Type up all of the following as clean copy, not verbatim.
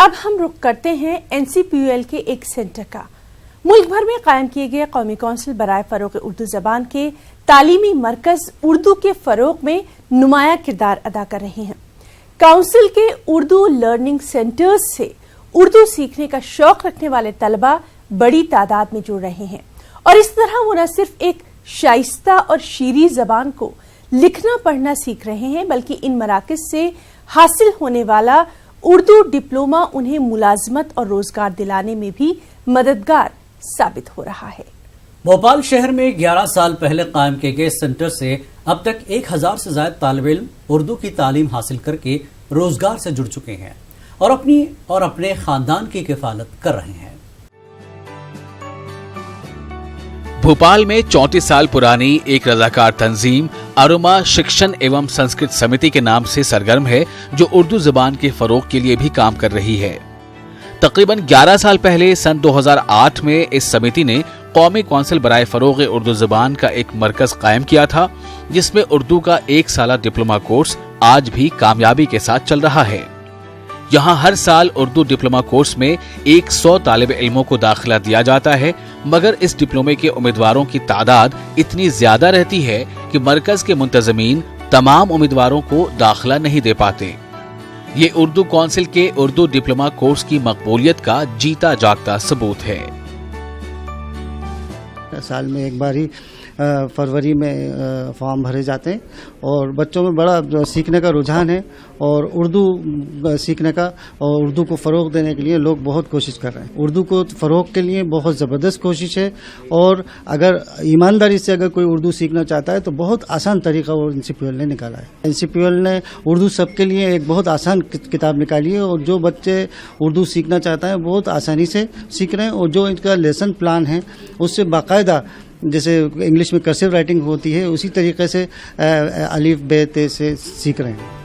اب ہم رخ کرتے ہیں NCPUL کے ایک سینٹر کا۔ ملک بھر میں قائم کیے گئے قومی کونسل برائے فروغ اردو زبان کے تعلیمی مرکز اردو کے فروغ میں نمایاں کردار ادا کر رہے ہیں۔ کونسل کے اردو لرننگ سینٹرز سے اردو سیکھنے کا شوق رکھنے والے طلبہ بڑی تعداد میں جڑ رہے ہیں اور اس طرح وہ نہ صرف ایک شائستہ اور شیریں زبان کو لکھنا پڑھنا سیکھ رہے ہیں بلکہ ان مراکز سے حاصل ہونے والا اردو ڈپلوما انہیں ملازمت اور روزگار دلانے میں بھی مددگار ثابت ہو رہا ہے۔ بھوپال شہر میں 11 سال پہلے قائم کیے گئے سینٹر سے اب تک 1000 سے زائد طالب علم اردو کی تعلیم حاصل کر کے روزگار سے جڑ چکے ہیں اور اپنی اور اپنے خاندان کی کفالت کر رہے ہیں۔ بھوپال میں 34 سال پرانی ایک رضاکار تنظیم اروما شکشن ایوم سنسکرت سمیتی کے نام سے سرگرم ہے جو اردو زبان کے فروغ کے لیے بھی کام کر رہی ہے۔ تقریباً 11 سال پہلے سن 2008 میں اس سمیتی نے قومی کونسل برائے فروغ اردو زبان کا ایک مرکز قائم کیا تھا جس میں اردو کا 1 سالہ ڈپلوما کورس آج بھی کامیابی کے ساتھ چل رہا ہے۔ یہاں ہر سال اردو ڈپلوما کورس میں 100 طالب علموں کو داخلہ دیا جاتا ہے مگر اس ڈپلومے کے امیدواروں کی تعداد اتنی زیادہ رہتی ہے کہ مرکز کے منتظمین تمام امیدواروں کو داخلہ نہیں دے پاتے۔ یہ اردو کونسل کے اردو ڈپلوما کورس کی مقبولیت کا جیتا جاگتا ثبوت ہے۔ سال میں ایک بار ہی فروری میں فارم بھرے جاتے ہیں اور بچوں میں بڑا سیکھنے کا رجحان ہے اور اردو سیکھنے کا اور اردو کو فروغ دینے کے لیے لوگ بہت کوشش کر رہے ہیں۔ اردو کو فروغ کے لیے بہت زبردست کوشش ہے اور اگر ایمانداری سے اگر کوئی اردو سیکھنا چاہتا ہے تو بہت آسان طریقہ وہ NCPUL نے نکالا ہے۔ NCPUL نے اردو سب کے لیے ایک بہت آسان کتاب نکالی ہے اور جو بچے اردو سیکھنا چاہتا ہے بہت آسانی سے سیکھ رہے ہیں اور جو ان کا لیسن پلان ہے اس سے باقاعدہ جیسے انگلش میں کرسیو رائٹنگ ہوتی ہے اسی طریقے سے الف بے تے سے سیکھ رہے ہیں۔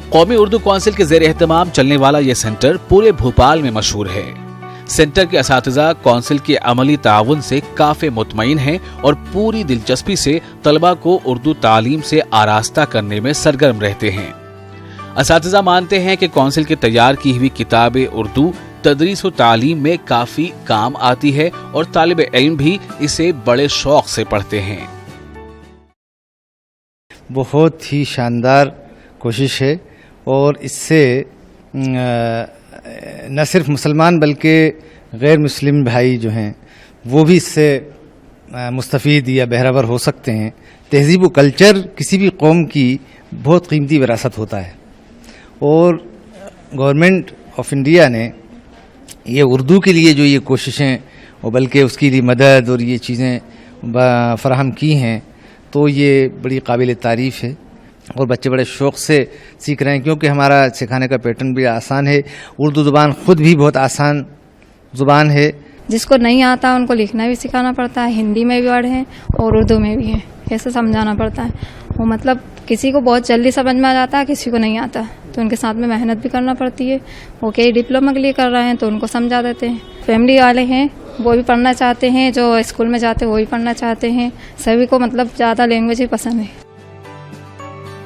قومی اردو کونسل کے زیر اہتمام چلنے والا یہ سینٹر پورے بھوپال میں مشہور ہے۔ سینٹر کے اساتذہ کونسل کے عملی تعاون سے کافی مطمئن ہیں اور پوری دلچسپی سے طلبہ کو اردو تعلیم سے آراستہ کرنے میں سرگرم رہتے ہیں۔ اساتذہ مانتے ہیں کہ کونسل کے تیار کی ہوئی کتاب اردو تدریس و تعلیم میں کافی کام آتی ہے اور طالب علم بھی اسے بڑے شوق سے پڑھتے ہیں۔ بہت ہی شاندار کوشش ہے اور اس سے نہ صرف مسلمان بلکہ غیر مسلم بھائی جو ہیں وہ بھی اس سے مستفید یا بہرور ہو سکتے ہیں۔ تہذیب و کلچر کسی بھی قوم کی بہت قیمتی وراثت ہوتا ہے اور گورنمنٹ آف انڈیا نے یہ اردو کے لیے جو یہ کوششیں اور بلکہ اس کی مدد اور یہ چیزیں فراہم کی ہیں تو یہ بڑی قابل تعریف ہے اور بچے بڑے شوق سے سیکھ رہے ہیں کیونکہ ہمارا سکھانے کا پیٹرن بھی آسان ہے۔ اردو زبان خود بھی بہت آسان زبان ہے۔ جس کو نہیں آتا ان کو لکھنا بھی سکھانا پڑتا ہے، ہندی میں بھی ورڈ ہیں اور اردو میں بھی ہیں، کیسے سمجھانا پڑتا ہے وہ مطلب کسی کو بہت جلدی سمجھ میں آ جاتا ہے، کسی کو نہیں آتا تو ان کے ساتھ میں محنت بھی کرنا پڑتی ہے۔ وہ کئی ڈپلوما کے لیے کر رہے ہیں تو ان کو سمجھا دیتے ہیں۔ فیملی والے ہیں وہ بھی پڑھنا چاہتے ہیں، جو اسکول میں جاتے ہیں وہ بھی پڑھنا چاہتے ہیں، سبھی کو مطلب زیادہ لینگویج ہی پسند ہے۔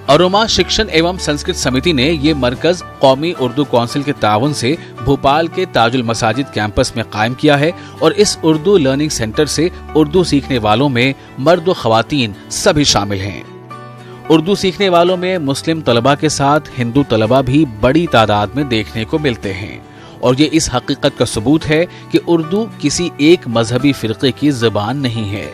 اروما شکشن ایوم سنسکرت سمیتی نے یہ مرکز قومی اردو کونسل کے تعاون سے بھوپال کے تاج المساجد کیمپس میں قائم کیا ہے اور اس اردو لرننگ سینٹر سے اردو سیکھنے والوں میں مرد و خواتین سبھی شامل ہیں۔ اردو سیکھنے والوں میں مسلم طلبہ کے ساتھ ہندو طلبہ بھی بڑی تعداد میں دیکھنے کو ملتے ہیں اور یہ اس حقیقت کا ثبوت ہے کہ اردو کسی ایک مذہبی فرقے کی زبان نہیں ہے۔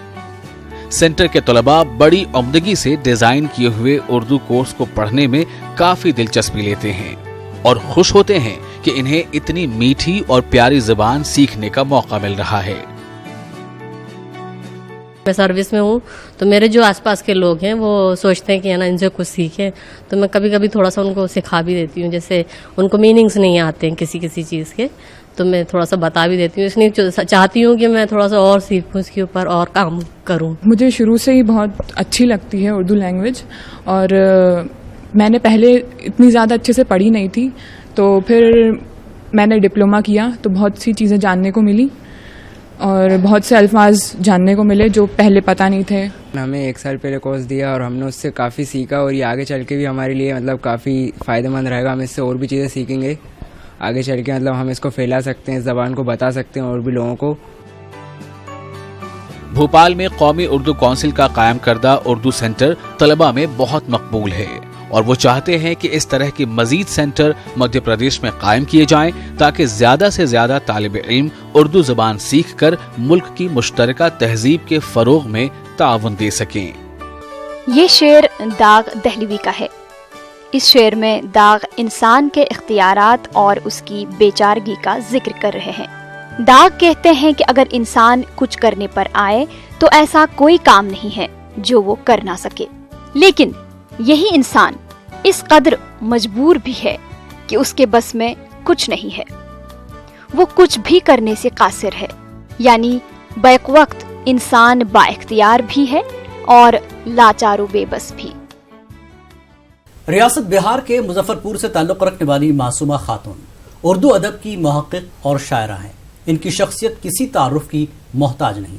سینٹر کے طلبہ بڑی عمدگی سے ڈیزائن کیے ہوئے اردو کورس کو پڑھنے میں کافی دلچسپی لیتے ہیں اور خوش ہوتے ہیں کہ انہیں اتنی میٹھی اور پیاری زبان سیکھنے کا موقع مل رہا ہے۔ میں سروس میں ہوں تو میرے جو آس پاس کے لوگ ہیں وہ سوچتے ہیں کہ نا ان سے کچھ سیکھیں تو میں کبھی کبھی تھوڑا سا ان کو سکھا بھی دیتی ہوں، جیسے ان کو میننگز نہیں آتے ہیں کسی چیز کے تو میں تھوڑا سا بتا بھی دیتی ہوں، اس لیے چاہتی ہوں کہ میں تھوڑا سا اور سیکھوں، اس کے اوپر اور کام کروں۔ مجھے شروع سے ہی بہت اچھی لگتی ہے اردو لینگویج اور میں نے پہلے اتنی زیادہ اچھے سے پڑھی نہیں تھی تو پھر میں نے ڈپلوما کیا تو بہت سی چیزیں جاننے کو ملی اور بہت سے الفاظ جاننے کو ملے جو پہلے پتہ نہیں تھے۔ ہمیں 1 سال پہلے کورس دیا اور ہم نے اس سے کافی سیکھا اور یہ آگے چل کے بھی ہمارے لیے مطلب کافی فائدہ مند رہے گا، ہم اس سے اور بھی چیزیں سیکھیں گے آگے چل کے مطلب ہم اس کو پھیلا سکتے ہیں, اس زبان کو بتا سکتے ہیں اور بھی لوگوں کو. بھوپال میں قومی اردو کونسل کا قائم کردہ اردو سینٹر طلباء میں بہت مقبول ہے اور وہ چاہتے ہیں کہ اس طرح کے مزید سینٹر مدھیہ پردیش میں قائم کیے جائیں تاکہ زیادہ سے زیادہ طالب علم اردو زبان سیکھ کر ملک کی مشترکہ تہذیب کے فروغ میں تعاون دے سکیں. یہ شعر داغ دہلوی کا ہے. اس شعر میں داغ انسان کے اختیارات اور اس کی بے چارگی کا ذکر کر رہے ہیں. داغ کہتے ہیں کہ اگر انسان کچھ کرنے پر آئے تو ایسا کوئی کام نہیں ہے جو وہ کر نہ سکے, لیکن یہی انسان اس قدر مجبور بھی ہے کہ اس کے بس میں کچھ نہیں ہے, وہ کچھ بھی کرنے سے قاصر ہے. یعنی بیک وقت انسان با اختیار بھی ہے اور لاچار و بے بس بھی. ریاست بہار کے مظفر پور سے تعلق رکھنے والی معصومہ خاتون اردو ادب کی محقق اور شاعرہ ہیں. ان کی شخصیت کسی تعارف کی محتاج نہیں.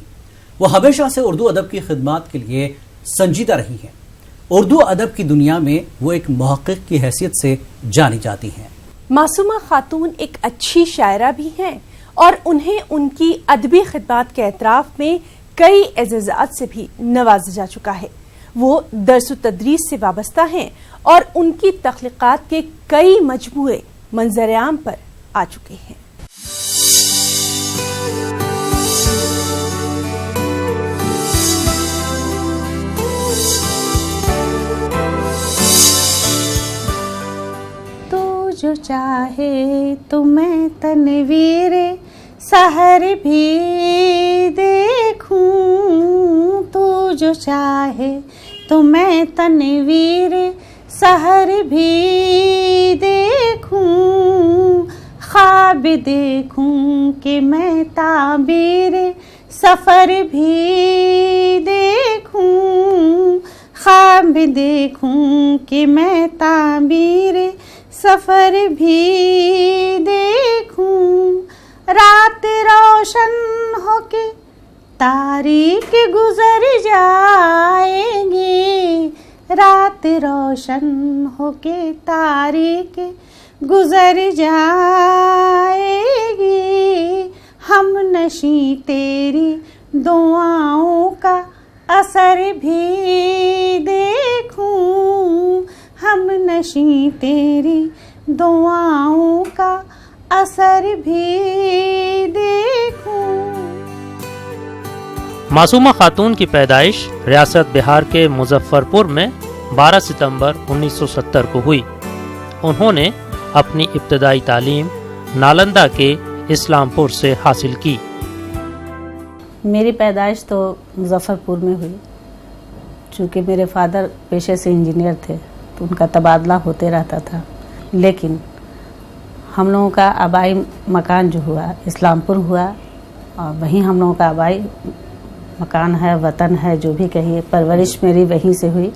وہ ہمیشہ سے اردو ادب کی خدمات کے لیے سنجیدہ رہی ہیں. اردو ادب کی دنیا میں وہ ایک محقق کی حیثیت سے جانی جاتی ہیں. معصومہ خاتون ایک اچھی شاعرہ بھی ہیں اور انہیں ان کی ادبی خدمات کے اعتراف میں کئی اعزازات سے بھی نوازا جا چکا ہے. وہ درس و تدریس سے وابستہ ہیں اور ان کی تخلیقات کے کئی مجموعے منظر عام پر آ چکے ہیں. تو جو چاہے تو میں تنویر سحر بھی دیکھوں, تو جو چاہے تو میں تنویر سحر بھی دیکھوں, خواب دیکھوں کہ میں تعبیر سفر بھی دیکھوں, خواب دیکھوں کہ میں تعبیر سفر بھی دیکھوں. رات روشن ہو کے تاریک گزر جائے گی, رات روشن ہو کے تاریک گزر جائے گی, ہم نشیں تیری دعاؤں کا اثر بھی دیکھوں, ہم نشیں تیری دعاؤں کا اثر بھی دیکھوں. معصومہ خاتون کی پیدائش ریاست بہار کے مظفر پور میں 12 ستمبر 1970 کو ہوئی. انہوں نے اپنی ابتدائی تعلیم نالندہ کے اسلام پور سے حاصل کی. میری پیدائش تو مظفر پور میں ہوئی. چونکہ میرے فادر پیشے سے انجینئر تھے تو ان کا تبادلہ ہوتے رہتا تھا, لیکن ہم لوگوں کا آبائی مکان جو ہوا اسلام پور ہوا اور وہیں ہم لوگوں کا آبائی مکان ہے, وطن ہے, جو بھی کہیے. پرورش میری وہیں سے ہوئی,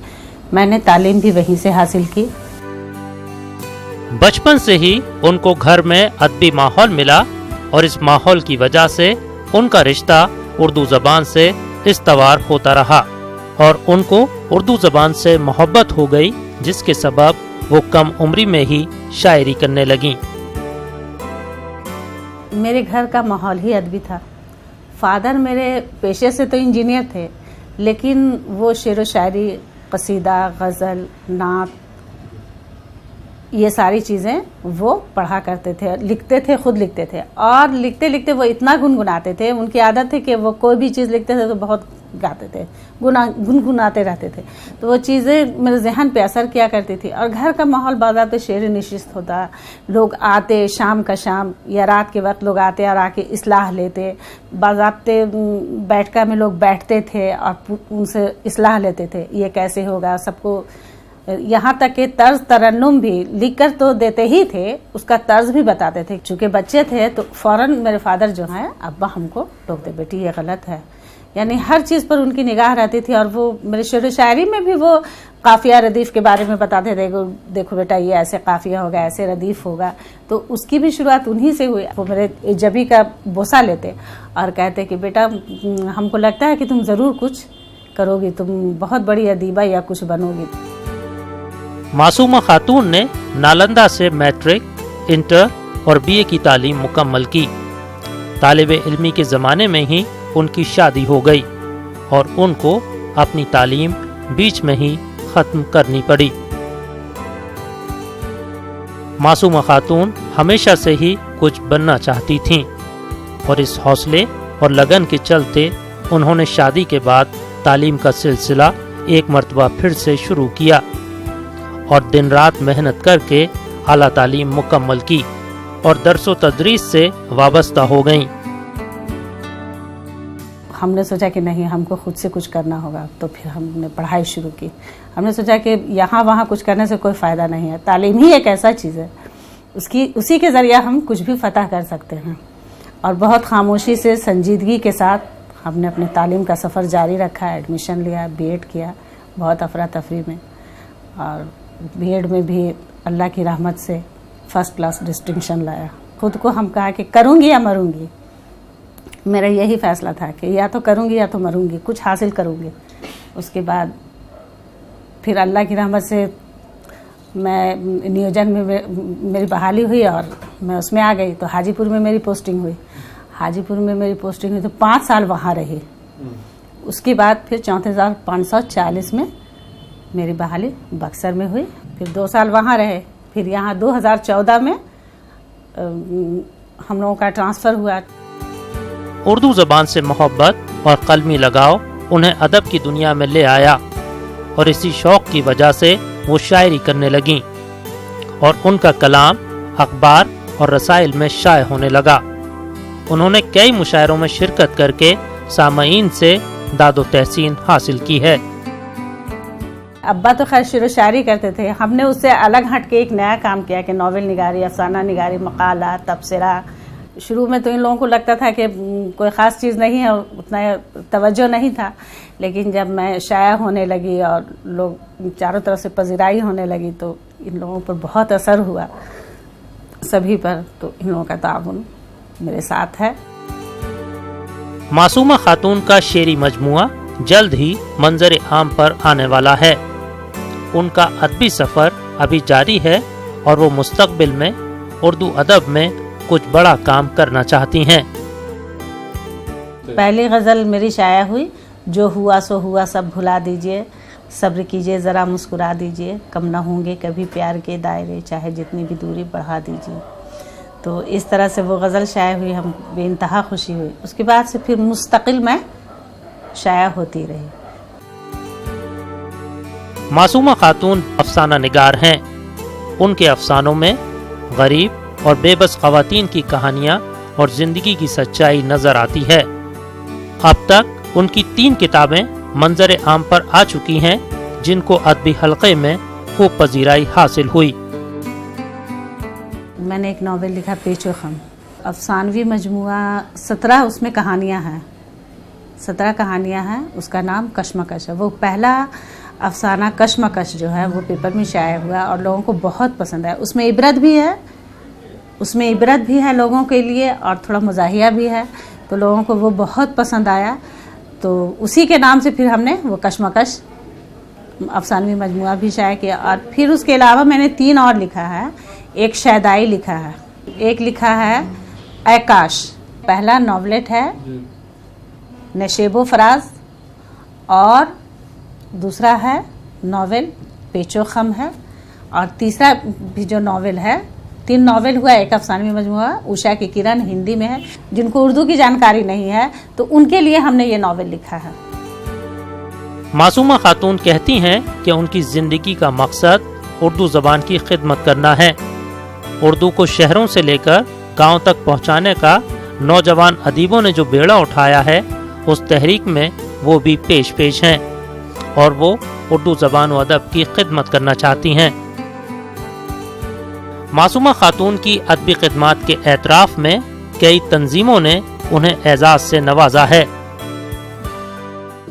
میں نے تعلیم بھی وہیں سے حاصل کی. بچپن سے ہی ان کو گھر میں ادبی ماحول ملا اور اس ماحول کی وجہ سے ان کا رشتہ اردو زبان سے استوار ہوتا رہا اور ان کو اردو زبان سے محبت ہو گئی, جس کے سبب وہ کم عمری میں ہی شاعری کرنے لگیں. میرے گھر کا ماحول ہی ادبی تھا. فادر میرے پیشے سے تو انجینئر تھے, لیکن وہ شعر و شاعری, قصیدہ, غزل, نعت, یہ ساری چیزیں وہ پڑھا کرتے تھے, لکھتے تھے, خود لکھتے تھے. اور لکھتے لکھتے وہ اتنا گنگناتے تھے, ان کی عادت تھی کہ وہ کوئی بھی چیز لکھتے تھے تو بہت گاتے تھے, گنگناتے رہتے تھے. تو وہ چیزیں میرے ذہن پہ اثر کیا کرتی تھی. اور گھر کا ماحول باضابطہ شعر نشست ہوتا, لوگ آتے شام کا شام یا رات کے وقت لوگ آتے اور آ کے اصلاح لیتے, باضابطے بیٹھکا میں لوگ بیٹھتے تھے اور ان سے اصلاح لیتے تھے, یہ کیسے ہوگا. سب کو یہاں تک کہ طرز ترنم بھی لکھ کر تو دیتے ہی تھے, اس کا طرز بھی بتاتے تھے. چونکہ بچے تھے تو فوراً میرے فادر جو ہیں ابا ہم کو ٹوکتے, بیٹی یہ غلط ہے. یعنی ہر چیز پر ان کی نگاہ رہتی تھی. اور وہ میرے شعر و شاعری میں بھی وہ قافیہ ردیف کے بارے میں بتاتے تھے, دیکھو بیٹا یہ ایسے قافیہ ہوگا, ایسے ردیف ہوگا. تو اس کی بھی شروعات انہی سے ہوئی. وہ میرے جبی کا بوسہ لیتے اور کہتے کہ بیٹا ہم کو لگتا ہے کہ تم ضرور کچھ کرو گی, تم بہت بڑی ادیبہ یا کچھ بنو گی. معصومہ خاتون نے نالندہ سے میٹرک, انٹر اور BA کی تعلیم مکمل کی۔ طالب علمی کے زمانے میں ہی ان کی شادی ہو گئی اور ان کو اپنی تعلیم بیچ میں ہی ختم کرنی پڑی۔ معصومہ خاتون ہمیشہ سے ہی کچھ بننا چاہتی تھیں اور اس حوصلے اور لگن کے چلتے انہوں نے شادی کے بعد تعلیم کا سلسلہ ایک مرتبہ پھر سے شروع کیا اور دن رات محنت کر کے اعلیٰ تعلیم مکمل کی اور درس و تدریس سے وابستہ ہو گئیں۔ ہم نے سوچا کہ نہیں، ہم کو خود سے کچھ کرنا ہوگا، تو پھر ہم نے پڑھائی شروع کی۔ ہم نے سوچا کہ یہاں وہاں کچھ کرنے سے کوئی فائدہ نہیں ہے، تعلیم ہی ایک ایسا چیز ہے اسی کے ذریعہ ہم کچھ بھی فتح کر سکتے ہیں۔ اور بہت خاموشی سے، سنجیدگی کے ساتھ ہم نے اپنی تعلیم کا سفر جاری رکھا، ایڈمیشن لیا، BEd کیا، بہت افراتفری میں، اور BEd میں بھی اللہ کی رحمت سے فرسٹ کلاس ڈسٹنکشن لایا۔ خود کو ہم کہا کہ کروں گی یا مروں گی، میرا یہی فیصلہ تھا کہ یا تو کروں گی یا تو مروں گی، کچھ حاصل کروں گی۔ اس کے بعد پھر اللہ کی رحمت سے میں نیوجن میں میری بحالی ہوئی اور میں اس میں آ گئی، تو حاجی پور میں میری پوسٹنگ ہوئی۔ حاجی پور میں میری پوسٹنگ ہوئی تو 5 سال وہاں رہی۔ اس کے بعد پھر 34,540 میں میری بحالی بکسر میں ہوئی، پھر 2 سال وہاں رہے، پھر یہاں 2014 میں ہم لوگوں کا ٹرانسفر ہوا۔ اردو زبان سے محبت اور قلمی لگاؤ انہیں ادب کی دنیا میں لے آیا اور اسی شوق کی وجہ سے وہ شاعری کرنے لگیں اور ان کا کلام اخبار اور رسائل میں شائع ہونے لگا۔ انہوں نے کئی مشاعروں میں شرکت کر کے سامعین سے داد و تحسین حاصل کی ہے۔ ابا تو خیر شعر و شاعری کرتے تھے، ہم نے اس سے الگ ہٹ کے ایک نیا کام کیا کہ ناول نگاری، افسانہ نگاری، مقالہ، تبصرہ۔ شروع میں تو ان لوگوں کو لگتا تھا کہ کوئی خاص چیز نہیں ہے، اتنا توجہ نہیں تھا، لیکن جب میں شائع ہونے لگی اور لوگ چاروں طرف سے پذیرائی ہونے لگی تو ان لوگوں پر بہت اثر ہوا، سبھی پر، تو ان لوگوں کا تعاون میرے ساتھ ہے۔ معصومہ خاتون کا شعری مجموعہ جلد ہی منظر عام پر آنے والا ہے۔ ان کا ادبی سفر ابھی جاری ہے اور وہ مستقبل میں اردو ادب میں کچھ بڑا کام کرنا چاہتی ہیں۔ پہلی غزل میری شائع ہوئی، جو ہوا سو ہوا سب بھلا دیجئے، صبر کیجئے ذرا مسکرا دیجئے، کم نہ ہوں گے کبھی پیار کے دائرے، چاہے جتنی بھی دوری بڑھا دیجئے۔ تو اس طرح سے وہ غزل شائع ہوئی، ہم بے انتہا خوشی ہوئی۔ اس کے بعد سے پھر مستقل میں شائع ہوتی رہی۔ معصومہ خاتون افسانہ نگار ہیں۔ ان کے افسانوں میں غریب اور بے بس خواتین کی کہانیاں اور زندگی کی سچائی نظر آتی ہے۔ اب تک ان کی 3 کتابیں منظر عام پر آ چکی ہیں، جن کو ادبی حلقے میں خوب پذیرائی حاصل ہوئی۔ میں نے ایک ناول لکھا پیچ و خم، افسانوی مجموعہ، 17 اس میں کہانیاں ہیں، 17 کہانیاں ہیں، اس کا نام کشمکش ہے۔ وہ پہلا افسانہ کشمکش جو ہے وہ پیپر میں شائع ہوا اور لوگوں کو بہت پسند ہے۔ اس میں عبرت بھی ہے لوگوں کے لیے اور تھوڑا مزاحیہ بھی ہے، تو لوگوں کو وہ بہت پسند آیا، تو اسی کے نام سے پھر ہم نے وہ کشمکش افسانوی مجموعہ بھی شائع کیا۔ اور پھر اس کے علاوہ میں نے 3 اور لکھا ہے، ایک شیدائی لکھا ہے، ایک لکھا ہے اے کاش، پہلا ناولٹ ہے نشیب و فراز، اور دوسرا ہے ناول پیچ و خم ہے، اور تیسرا بھی جو ناول ہے، 3 ناول ہوا، ایک افسانوی مجموعہ اوشا کی کرن ہندی میں ہے۔ جن کو اردو کی جانکاری نہیں ہے تو ان کے لیے ہم نے یہ ناول لکھا ہے۔ معصومہ خاتون کہتی ہیں کہ ان کی زندگی کا مقصد اردو زبان کی خدمت کرنا ہے۔ اردو کو شہروں سے لے کر گاؤں تک پہنچانے کا نوجوان ادیبوں نے جو بیڑا اٹھایا ہے، اس تحریک میں وہ بھی پیش ہیں اور وہ اردو زبان و ادب کی خدمت کرنا چاہتی ہیں۔ معصومہ خاتون کی ادبی خدمات کے اعتراف میں کئی تنظیموں نے انہیں اعزاز سے نوازا ہے۔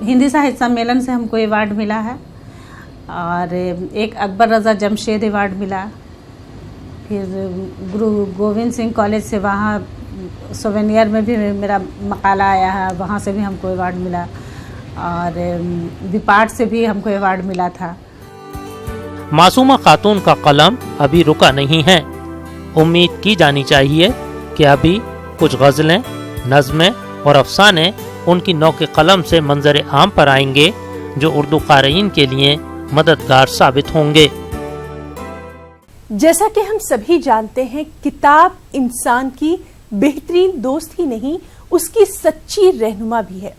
ہندی ساہتیہ سمیلن سے ہم کو ایوارڈ ملا ہے، اور ایک اکبر رضا جمشید ایوارڈ ملا، پھر گرو گوبند سنگھ کالج سے وہاں سوینئر میں بھی میرا مقالہ آیا ہے، وہاں سے بھی ہم کو ایوارڈ ملا، اور وپارٹ سے بھی ہم کو ایوارڈ ملا تھا۔ معصومہ خاتون کا قلم ابھی رکا نہیں ہے۔ امید کی جانی چاہیے کہ ابھی کچھ غزلیں، نظمیں اور افسانے ان کی نو کے قلم سے منظر عام پر آئیں گے جو اردو قارئین کے لیے مددگار ثابت ہوں گے۔ جیسا کہ ہم سبھی جانتے ہیں، کتاب انسان کی بہترین دوست ہی نہیں، اس کی سچی رہنما بھی ہے۔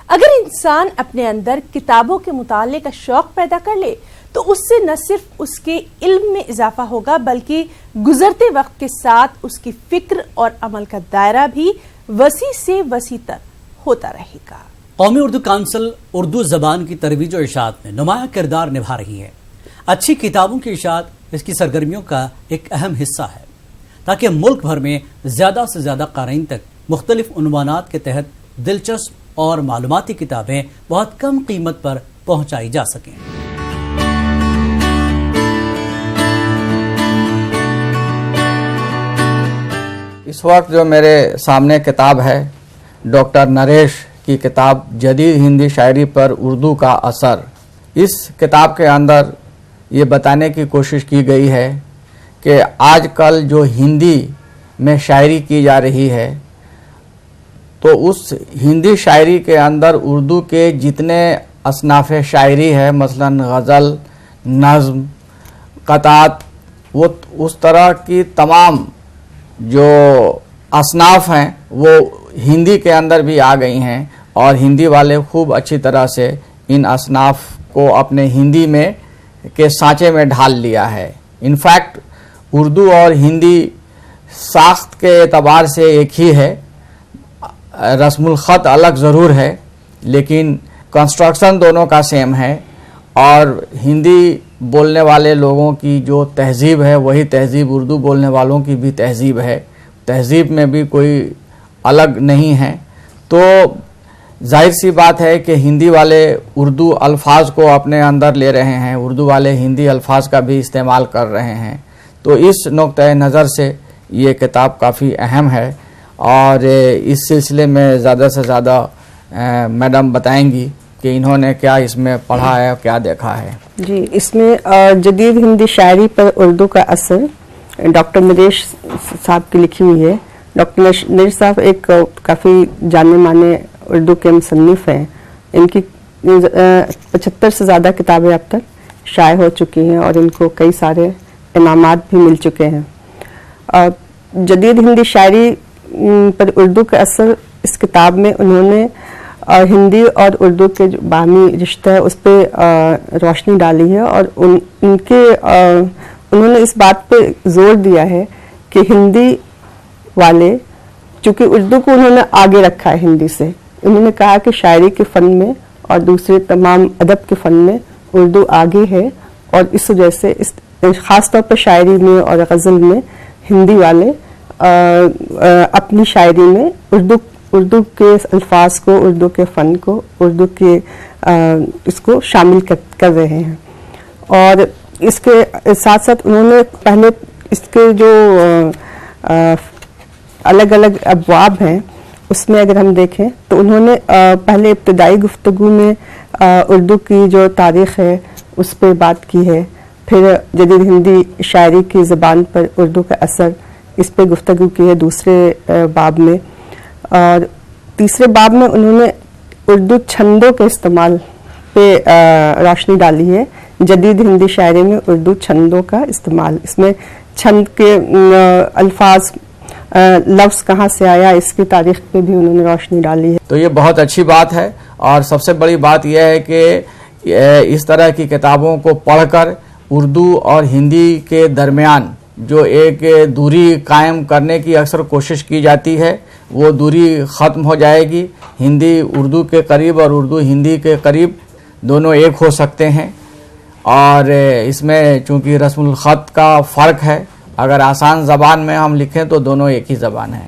اگر انسان اپنے اندر کتابوں کے مطالعے کا شوق پیدا کر لے تو اس سے نہ صرف اس کے علم میں اضافہ ہوگا بلکہ گزرتے وقت کے ساتھ اس کی فکر اور عمل کا دائرہ بھی وسیع سے وسیع تر ہوتا رہے گا۔ قومی اردو کونسل اردو زبان کی ترویج و اشاعت میں نمایاں کردار نبھا رہی ہے۔ اچھی کتابوں کی اشاعت اس کی سرگرمیوں کا ایک اہم حصہ ہے تاکہ ملک بھر میں زیادہ سے زیادہ قارئین تک مختلف عنوانات کے تحت دلچسپ اور معلوماتی کتابیں بہت کم قیمت پر پہنچائی جا سکیں۔ اس وقت جو میرے سامنے کتاب ہے ڈاکٹر نریش کی کتاب جدید ہندی شاعری پر اردو کا اثر، اس کتاب کے اندر یہ بتانے کی کوشش کی گئی ہے کہ آج کل جو ہندی میں شاعری کی جا رہی ہے تو اس ہندی شاعری کے اندر اردو کے جتنے اصناف شاعری ہے، مثلا غزل، نظم، قطعات، وہ اس طرح کی تمام جو اصناف ہیں وہ ہندی کے اندر بھی آ گئی ہیں، اور ہندی والے خوب اچھی طرح سے ان اصناف کو اپنے ہندی میں کے سانچے میں ڈھال لیا ہے۔ انفیکٹ اردو اور ہندی ساخت کے اعتبار سے ایک ہی ہے، رسم الخط الگ ضرور ہے لیکن کنسٹرکشن دونوں کا سیم ہے، اور ہندی بولنے والے لوگوں کی جو تہذیب ہے وہی تہذیب اردو بولنے والوں کی بھی تہذیب ہے، تہذیب میں بھی کوئی الگ نہیں ہے۔ تو ظاہر سی بات ہے کہ ہندی والے اردو الفاظ کو اپنے اندر لے رہے ہیں، اردو والے ہندی الفاظ کا بھی استعمال کر رہے ہیں، تو اس نقطۂ نظر سے یہ کتاب کافی اہم ہے، اور اس سلسلے میں زیادہ سے زیادہ میڈم بتائیں گی کہ انہوں نے کیا اس میں پڑھا ہے اور کیا دیکھا ہے۔ جی، اس میں جدید ہندی شاعری پر اردو کا اثر ڈاکٹر نریش صاحب کی لکھی ہوئی ہے۔ ڈاکٹر نریش صاحب ایک کافی جانے مانے اردو کے مصنف ہیں، ان کی 75 سے زیادہ کتابیں اب تک شائع ہو چکی ہیں اور ان کو کئی سارے انعامات بھی مل چکے ہیں۔ جدید ہندی شاعری پر اردو کا اثر، اس کتاب میں انہوں نے ہندی اور اردو کے جو باہمی رشتہ ہے اس پہ روشنی ڈالی ہے، اور انہوں نے اس بات پہ زور دیا ہے کہ ہندی والے، چونکہ اردو کو انہوں نے آگے رکھا ہے ہندی سے، انہوں نے کہا کہ شاعری کے فن میں اور دوسرے تمام ادب کے فن میں اردو آگے ہے، اور اس وجہ سے خاص طور پر شاعری میں اور غزل میں ہندی والے اپنی شاعری میں اردو کے الفاظ کو، اردو کے فن کو، اردو کے اس کو شامل کر رہے ہیں۔ اور اس کے ساتھ ساتھ انہوں نے پہلے اس کے جو الگ الگ ابواب ہیں اس میں اگر ہم دیکھیں تو انہوں نے پہلے ابتدائی گفتگو میں اردو کی جو تاریخ ہے اس پہ بات کی ہے، پھر جدید ہندی شاعری کی زبان پر اردو کا اثر، اس پہ گفتگو کی ہے دوسرے باب میں، اور تیسرے باب میں انہوں نے اردو چھندوں کے استعمال پہ روشنی ڈالی ہے۔ جدید ہندی شاعری میں اردو چھندوں کا استعمال، اس میں چھند کے الفاظ، لفظ کہاں سے آیا، اس کی تاریخ پہ بھی انہوں نے روشنی ڈالی ہے۔ تو یہ بہت اچھی بات ہے، اور سب سے بڑی بات یہ ہے کہ اس طرح کی کتابوں کو پڑھ کر اردو اور ہندی کے درمیان جو ایک دوری قائم کرنے کی اکثر کوشش کی جاتی ہے وہ دوری ختم ہو جائے گی، ہندی اردو کے قریب اور اردو ہندی کے قریب دونوں ایک ہو سکتے ہیں، اور اس میں چونکہ رسم الخط کا فرق ہے، اگر آسان زبان میں ہم لکھیں تو دونوں ایک ہی زبان ہے۔